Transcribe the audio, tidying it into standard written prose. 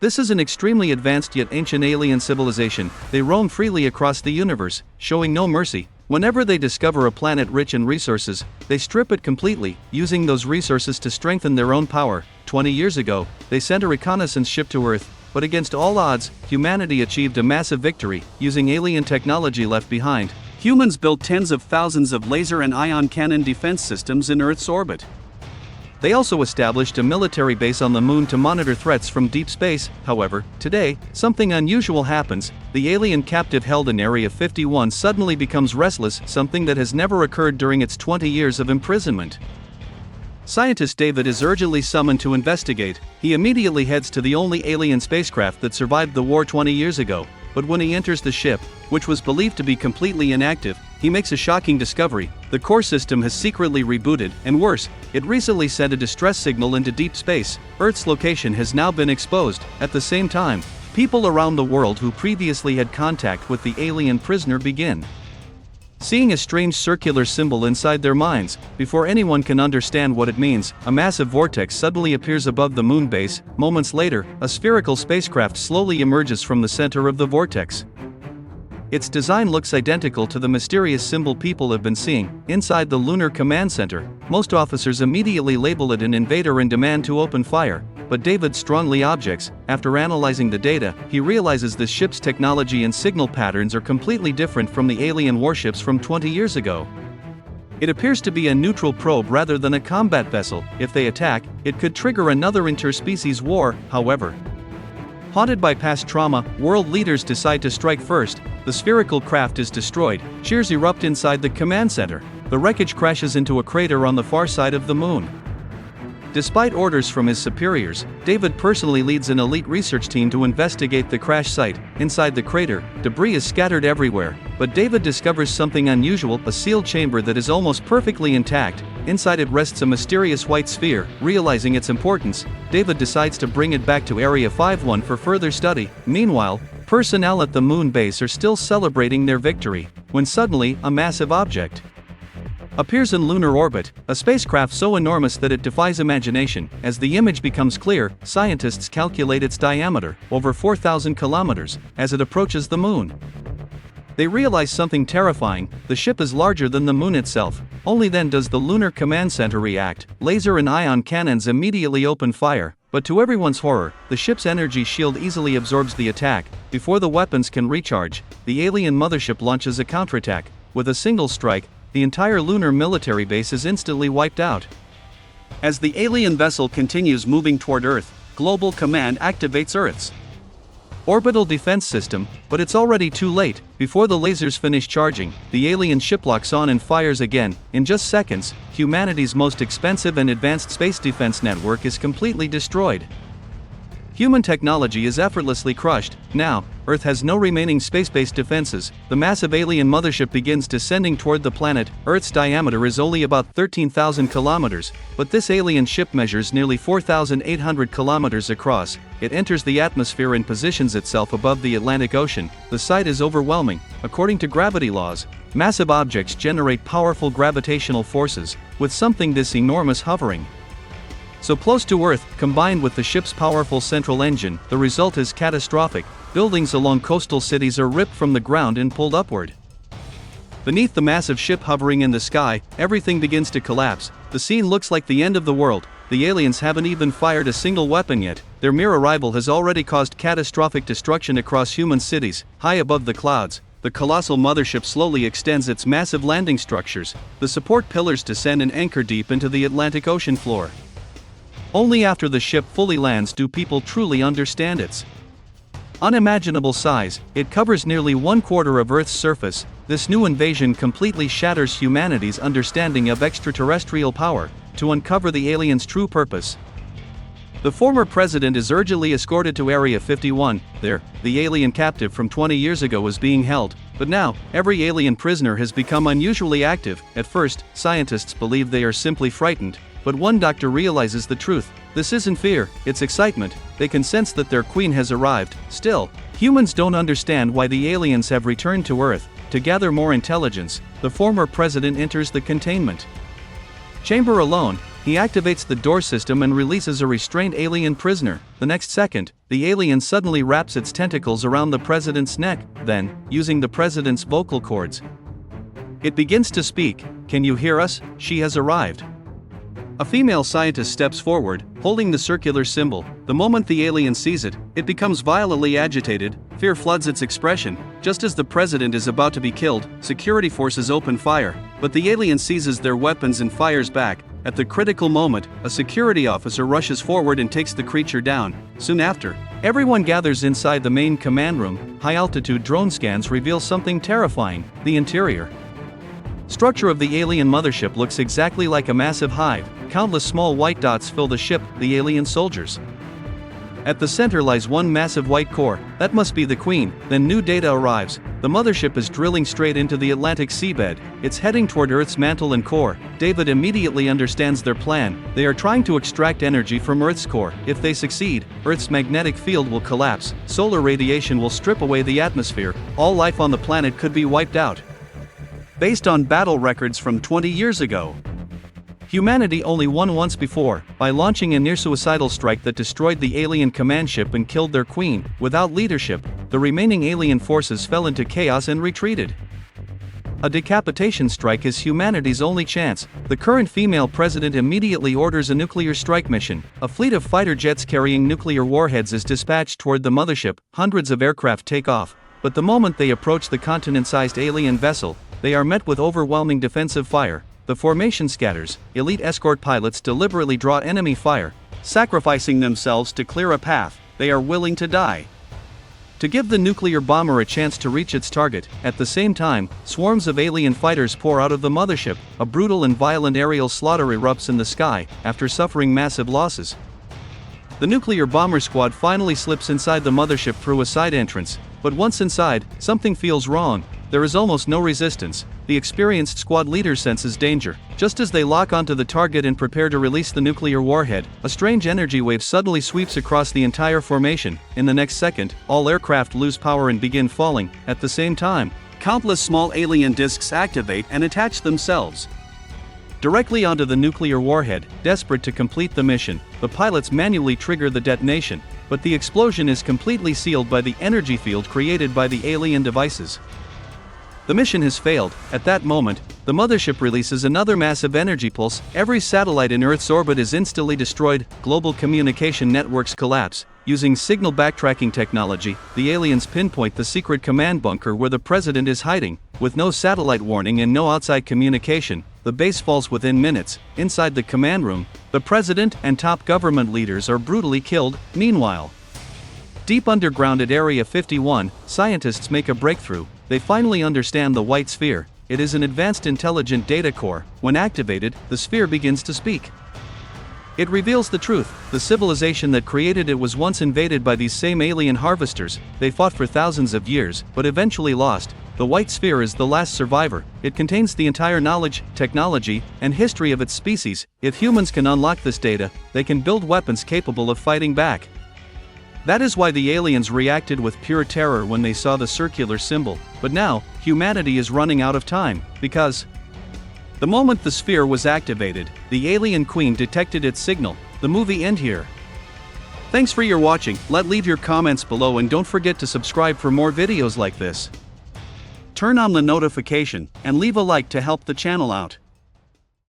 This is an extremely advanced yet ancient alien civilization. They roam freely across the universe, showing no mercy. Whenever they discover a planet rich in resources, they strip it completely, using those resources to strengthen their own power. 20 years ago, they sent a reconnaissance ship to Earth, but against all odds, humanity achieved a massive victory, using alien technology left behind. Humans built tens of thousands of laser and ion cannon defense systems in Earth's orbit. They also established a military base on the moon to monitor threats from deep space. However, today, something unusual happens. The alien captive held in Area 51 suddenly becomes restless, something that has never occurred during its 20 years of imprisonment. Scientist David is urgently summoned to investigate. He immediately heads to the only alien spacecraft that survived the war 20 years ago. But when he enters the ship, which was believed to be completely inactive, he makes a shocking discovery. The core system has secretly rebooted, and worse, it recently sent a distress signal into deep space. Earth's location has now been exposed. At the same time, people around the world who previously had contact with the alien prisoner begin seeing a strange circular symbol inside their minds. Before anyone can understand what it means, a massive vortex suddenly appears above the moon base. Moments later, a spherical spacecraft slowly emerges from the center of the vortex. Its design looks identical to the mysterious symbol people have been seeing. Inside the Lunar Command Center, most officers immediately label it an invader and demand to open fire. But David strongly objects. After analyzing the data, he realizes the ship's technology and signal patterns are completely different from the alien warships from 20 years ago. It appears to be a neutral probe rather than a combat vessel. If they attack, it could trigger another interspecies war. However, haunted by past trauma, world leaders decide to strike first. The spherical craft is destroyed. Cheers erupt inside the command center. The wreckage crashes into a crater on the far side of the moon. Despite orders from his superiors, David personally leads an elite research team to investigate the crash site. Inside the crater, debris is scattered everywhere, but David discovers something unusual, a sealed chamber that is almost perfectly intact. Inside it rests a mysterious white sphere. Realizing its importance, David decides to bring it back to Area 51 for further study. Meanwhile, personnel at the moon base are still celebrating their victory, when suddenly, a massive object appears in lunar orbit, a spacecraft so enormous that it defies imagination. As the image becomes clear, scientists calculate its diameter, over 4,000 kilometers, as it approaches the moon. They realize something terrifying: the ship is larger than the moon itself. Only then does the Lunar Command Center react. Laser and ion cannons immediately open fire, but to everyone's horror, the ship's energy shield easily absorbs the attack. Before the weapons can recharge, the alien mothership launches a counterattack. With a single strike, the entire lunar military base is instantly wiped out. As the alien vessel continues moving toward Earth, Global Command activates Earth's orbital defense system, but it's already too late. Before the lasers finish charging, the alien ship locks on and fires again. In just seconds, humanity's most expensive and advanced space defense network is completely destroyed. Human technology is effortlessly crushed. Now, Earth has no remaining space-based defenses. The massive alien mothership begins descending toward the planet. Earth's diameter is only about 13,000 kilometers, but this alien ship measures nearly 4,800 kilometers across. It enters the atmosphere and positions itself above the Atlantic Ocean. The sight is overwhelming. According to gravity laws, massive objects generate powerful gravitational forces, with something this enormous hovering so close to Earth, combined with the ship's powerful central engine, the result is catastrophic. Buildings along coastal cities are ripped from the ground and pulled upward. Beneath the massive ship hovering in the sky, everything begins to collapse. The scene looks like the end of the world. The aliens haven't even fired a single weapon yet. Their mere arrival has already caused catastrophic destruction across human cities. High above the clouds, the colossal mothership slowly extends its massive landing structures. The support pillars descend and anchor deep into the Atlantic Ocean floor. Only after the ship fully lands do people truly understand its unimaginable size. It covers nearly 1/4 of Earth's surface. This new invasion completely shatters humanity's understanding of extraterrestrial power. To uncover the aliens' true purpose, the former president is urgently escorted to Area 51. There, the alien captive from 20 years ago is being held. But now, every alien prisoner has become unusually active. At first, scientists believe they are simply frightened. But one doctor realizes the truth. This isn't fear, it's excitement. They can sense that their queen has arrived. Still, humans don't understand why the aliens have returned to Earth. To gather more intelligence, the former president enters the containment chamber alone. He activates the door system and releases a restrained alien prisoner. The next second, the alien suddenly wraps its tentacles around the president's neck, then, using the president's vocal cords, it begins to speak. "Can you hear us? She has arrived." A female scientist steps forward, holding the circular symbol. The moment the alien sees it, it becomes violently agitated. Fear floods its expression. Just as the president is about to be killed, security forces open fire, but the alien seizes their weapons and fires back. At the critical moment, a security officer rushes forward and takes the creature down. Soon after, everyone gathers inside the main command room. High-altitude drone scans reveal something terrifying: the interior structure of the alien mothership looks exactly like a massive hive. Countless small white dots fill the ship, the alien soldiers. At the center lies one massive white core. That must be the Queen. Then new data arrives. The mothership is drilling straight into the Atlantic seabed. It's heading toward Earth's mantle and core. David immediately understands their plan. They are trying to extract energy from Earth's core. If they succeed, Earth's magnetic field will collapse. Solar radiation will strip away the atmosphere. All life on the planet could be wiped out. Based on battle records from 20 years ago, humanity only won once before, by launching a near-suicidal strike that destroyed the alien command ship and killed their queen. Without leadership, the remaining alien forces fell into chaos and retreated. A decapitation strike is humanity's only chance. The current female president immediately orders a nuclear strike mission. A fleet of fighter jets carrying nuclear warheads is dispatched toward the mothership. Hundreds of aircraft take off, but the moment they approach the continent-sized alien vessel, they are met with overwhelming defensive fire. The formation scatters. Elite escort pilots deliberately draw enemy fire, sacrificing themselves to clear a path. They are willing to die to give the nuclear bomber a chance to reach its target. At the same time, swarms of alien fighters pour out of the mothership. A brutal and violent aerial slaughter erupts in the sky. After suffering massive losses, the nuclear bomber squad finally slips inside the mothership through a side entrance. But once inside, something feels wrong. There is almost no resistance. The experienced squad leader senses danger. Just as they lock onto the target and prepare to release the nuclear warhead, a strange energy wave suddenly sweeps across the entire formation. In the next second, all aircraft lose power and begin falling. At the same time, countless small alien discs activate and attach themselves directly onto the nuclear warhead. Desperate to complete the mission, the pilots manually trigger the detonation, but the explosion is completely sealed by the energy field created by the alien devices. The mission has failed. At that moment, the mothership releases another massive energy pulse. Every satellite in Earth's orbit is instantly destroyed. Global communication networks collapse. Using signal backtracking technology, the aliens pinpoint the secret command bunker where the president is hiding. With no satellite warning and no outside communication, the base falls within minutes. Inside the command room, the president and top government leaders are brutally killed. Meanwhile, deep underground at Area 51, scientists make a breakthrough. They finally understand the white sphere. It is an advanced intelligent data core. When activated, the sphere begins to speak. It reveals the truth. The civilization that created it was once invaded by these same alien harvesters. They fought for thousands of years, but eventually lost. The white sphere is the last survivor. It contains the entire knowledge, technology, and history of its species. If humans can unlock this data, they can build weapons capable of fighting back. That is why the aliens reacted with pure terror when they saw the circular symbol. But now, humanity is running out of time, because the moment the sphere was activated, the alien queen detected its signal. The movie ends here. Thanks for your watching. Leave your comments below and don't forget to subscribe for more videos like this. Turn on the notification and leave a like to help the channel out.